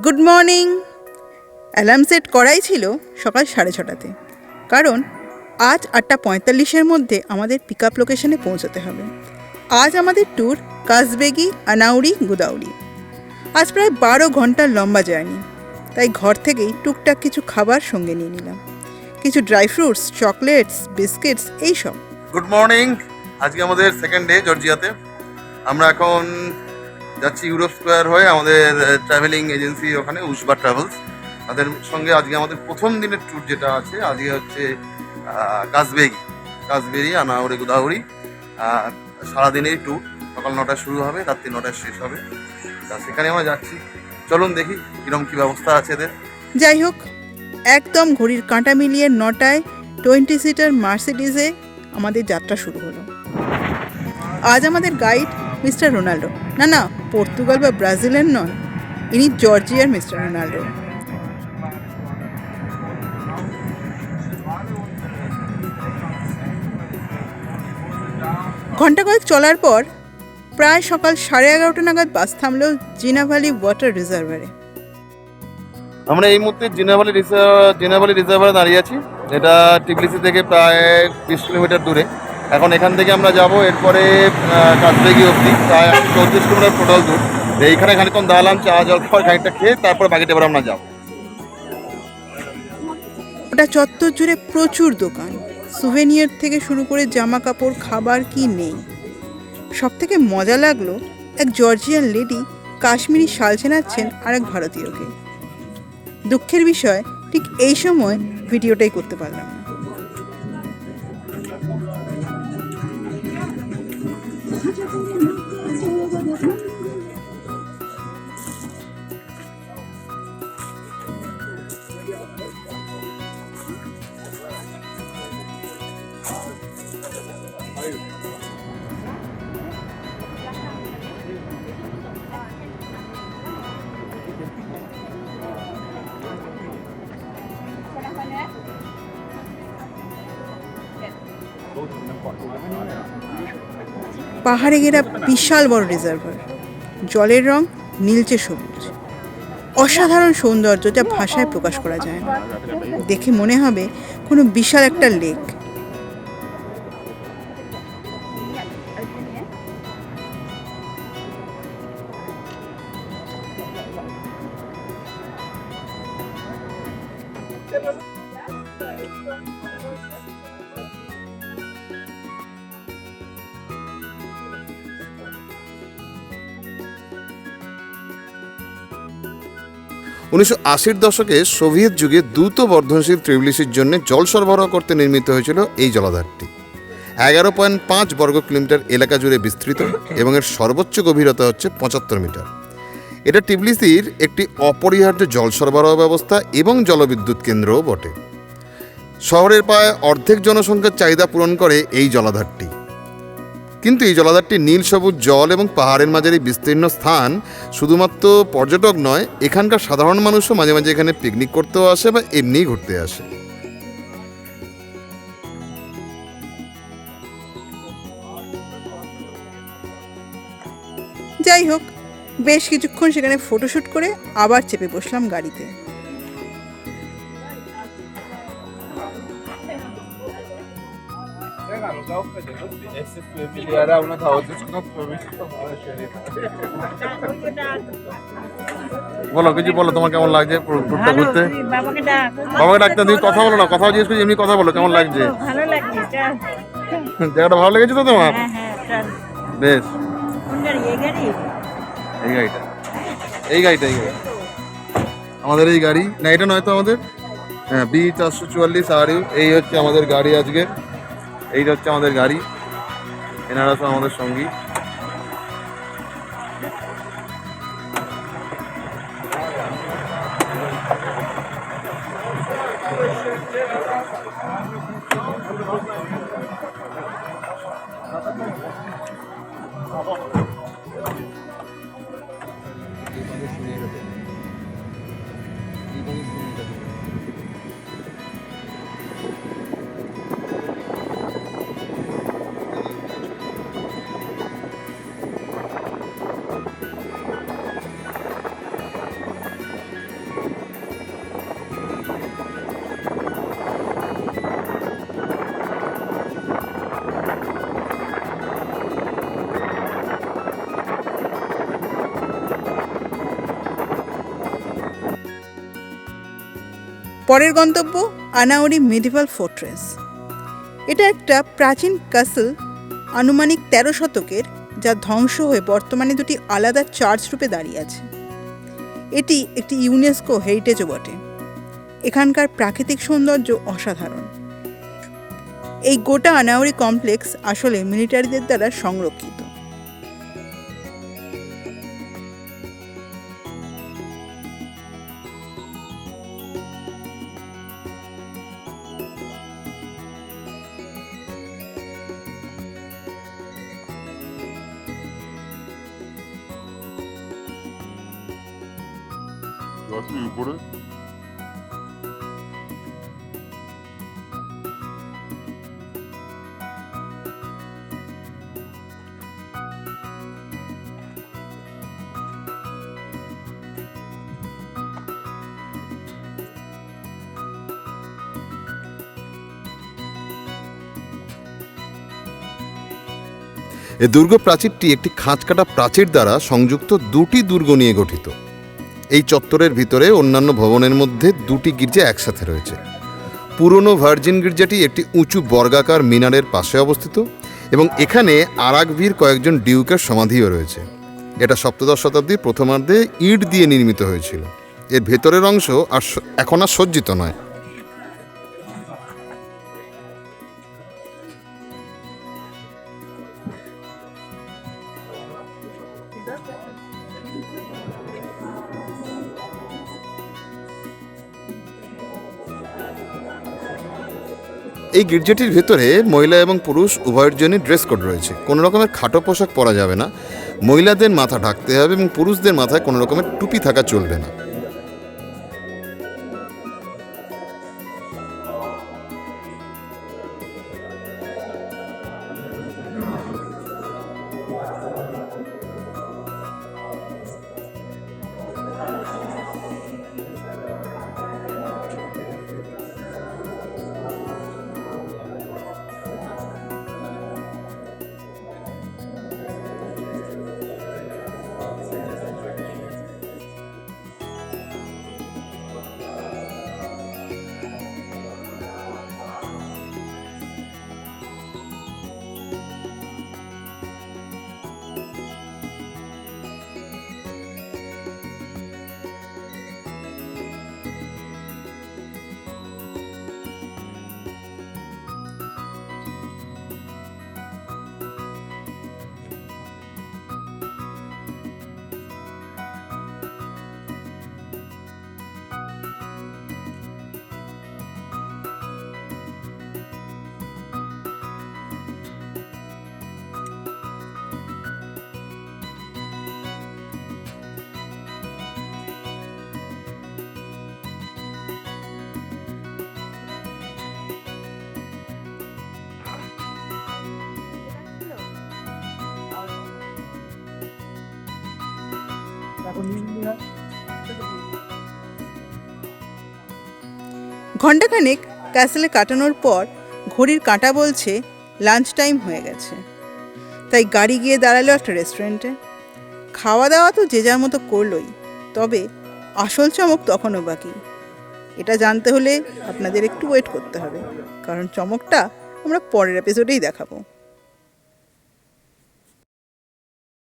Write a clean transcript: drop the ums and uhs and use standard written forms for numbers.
Good morning. Alarm set করাই ছিল সকাল 6:30-তে, কারণ আজ 8:45-এর মধ্যে আমাদের পিক আপ লোকেশনে পৌঁছতে হবে। আজ আমাদের ট্যুর কাজবেগি, আনাউরি, গুদাউরি। আজ প্রায় 12 ঘন্টার লম্বা জার্নি, তাই ঘর থেকেই টুকটাক কিছু খাবার সঙ্গে নিয়ে নিলাম, কিছু ড্রাই ফ্রুটস, চকলেটস, বিস্কিটস, এইসব। Good morning. আজকে আমাদের সেকেন্ড ডে জর্জিয়াতে। আমরা এখন যাচ্ছি ইউরোপ স্কোয়ার হয়ে আমাদের ট্রাভেলিং এজেন্সি, ওখানে উসবা ট্রাভেলস, তাদের সঙ্গে আজকে আমাদের প্রথম দিনের ট্যুর যেটা আছে। আজকে হচ্ছে কাজবেরি, আনাউরি, গুদাউরি। সারাদিনেরই ট্যুর, সকাল 9টায় শুরু হবে, রাত্রি 9টায় শেষ হবে। তা সেখানে আমরা যাচ্ছি, চলুন দেখি কীরকম কী ব্যবস্থা আছে এদের। যাই হোক, একদম ঘড়ির কাঁটা মিলিয়ে 9টায় 20 সিটার মার্সিডিজে আমাদের যাত্রা শুরু হলো। আজ আমাদের গাইড মিস্টার রোনাল্ডো। না, পর্তুগাল বা ব্রাজিলের নন, ইনি জর্জিয়ার মিস্টার রোনাল্ডো। ঘণ্টা কয়েক চলার পর প্রায় সকাল 11:30 নাগাদ বাস থামলো জিনা ভ্যালি ওয়াটার রিজার্ভারে। আমরা এই মুহূর্তে জিনা ভ্যালি রিজার্ভারে দাঁড়িয়ে আছি। এটা টিবলিসি থেকে প্রায় 20 কিলোমিটার দূরে। এখন এখান থেকে আমরা যাব এরপরে কাজবেগি অবধি, প্রায় 34 কিলোমিটার টোটাল দূর। এইখানে খানিকক্ষণ দাঁড়ালাম, চা জল খাওয়ার খানিকটা খেয়ে তারপরে বাকিটা এবার আমরা যাব। ওটা চত্বর জুড়ে প্রচুর দোকান, সুভেনিয়ার থেকে শুরু করে জামা কাপড়, খাবার কি নেই। সব থেকে মজা লাগলো, এক জর্জিয়ান লেডি কাশ্মীরি শাল চেনাচ্ছেন আরেক ভারতীয়কে। দুঃখের বিষয়, ঠিক এই সময় ভিডিওটাই করতে পারলাম না। পাহাড়ে ঘেরা বিশাল বড় রিজার্ভার, জলের রং নীলচে সবুজ, অসাধারণ সৌন্দর্য যা ভাষায় প্রকাশ করা যায় না। দেখে মনে হবে কোনো বিশাল একটা লেক। উনিশশো 80-র দশকে সোভিয়েত যুগে দ্রুত বর্ধনশীল ত্রিবলিসির জন্য জল সরবরাহ করতে নির্মিত হয়েছিল এই জলাধারটি। 11.5 বর্গ কিলোমিটার এলাকা জুড়ে বিস্তৃত এবং এর সর্বোচ্চ গভীরতা হচ্ছে 75 মিটার। এটা টিবলিসির একটি অপরিহার্য জল সরবরাহ ব্যবস্থা এবং জলবিদ্যুৎ কেন্দ্রও বটে। শহরের প্রায় অর্ধেক জনসংখ্যার চাহিদা পূরণ করে এই জলাধারটি। কিন্তু এই জলাধারটি নীল সবুজ জল এবং পাহাড়ের মাঝের এই বিস্তীর্ণ স্থান শুধুমাত্র পর্যটক নয়, এখানকার সাধারণ মানুষও মাঝে মাঝে এখানে পিকনিক করতেও আসে বা এমনিই ঘুরতে আসে। যাই হোক, বেশ কিছুক্ষণ সেখানে ফটোশ্যুট করে আবার চেপে বসলাম গাড়িতে। বলো, কিছু বলো, তোমার কেমন লাগছে ট্যুরটা ঘুরতে? বাবাকে ডাকতে, তুমি কথা বলো না, কথা জিজ্ঞেস করছি, এমনি কথা বলো, কেমন লাগছে? জায়গাটা ভালো লেগেছে তো তোমার? বেশ। এই গাড়িটা আমাদের এই গাড়ি না, এটা নয় তো আমাদের, হ্যাঁ, B444 RU। এই হচ্ছে আমাদের গাড়ি আজকে, এইটা হচ্ছে আমাদের গাড়ি। এনারা সব আমাদের সঙ্গী। পরের গন্তব্য আনাউরি মেডিভাল ফোর্ট্রেস। এটা একটা প্রাচীন ক্যাসল, আনুমানিক 13 শতকের, যা ধ্বংস হয়ে বর্তমানে দুটি আলাদা চার্চ রূপে দাঁড়িয়ে আছে। এটি একটি ইউনেস্কো হেরিটেজও বটে। এখানকার প্রাকৃতিক সৌন্দর্য অসাধারণ। এই গোটা আনাউরি কমপ্লেক্স আসলে মিলিটারিদের দ্বারা সংরক্ষিত। উপরে এই দুর্গ প্রাচীরটি একটি খাঁজকাটা প্রাচীর দ্বারা সংযুক্ত দুটি দুর্গ নিয়ে গঠিত। এই চত্বরের ভিতরে অন্যান্য ভবনের মধ্যে দুটি গির্জা একসাথে রয়েছে। পুরনো ভার্জিন গির্জাটি একটি উঁচু বর্গাকার মিনারের পাশে অবস্থিত এবং এখানে আরাকভির কয়েকজন ডিউকের সমাধিও রয়েছে। এটা সপ্তদশ শতাব্দীর প্রথমার্ধে ইট দিয়ে নির্মিত হয়েছিল। এর ভেতরের অংশ এখন আর সজ্জিত নয়। এই গির্জাটির ভেতরে মহিলা এবং পুরুষ উভয়ের জন্য ড্রেস কোড রয়েছে। কোনো রকমের খাটো পোশাক পরা যাবে না, মহিলাদের মাথা ঢাকতে হবে এবং পুরুষদের মাথায় কোনো রকমের টুপি থাকা চলবে না। ঘণ্টাখানেক ক্যাসেলে কাটানোর পর ঘড়ির কাঁটা বলছে লাঞ্চ টাইম হয়ে গেছে। তাই গাড়ি গিয়ে দাঁড়ালো একটা রেস্টুরেন্টে। খাওয়া দাওয়া তো যে যার মতো করলোই, তবে আসল চমক তখনও বাকি। এটা জানতে হলে আপনাদের একটু ওয়েট করতে হবে, কারণ চমকটা আমরা পরের এপিসোডেই দেখাবো।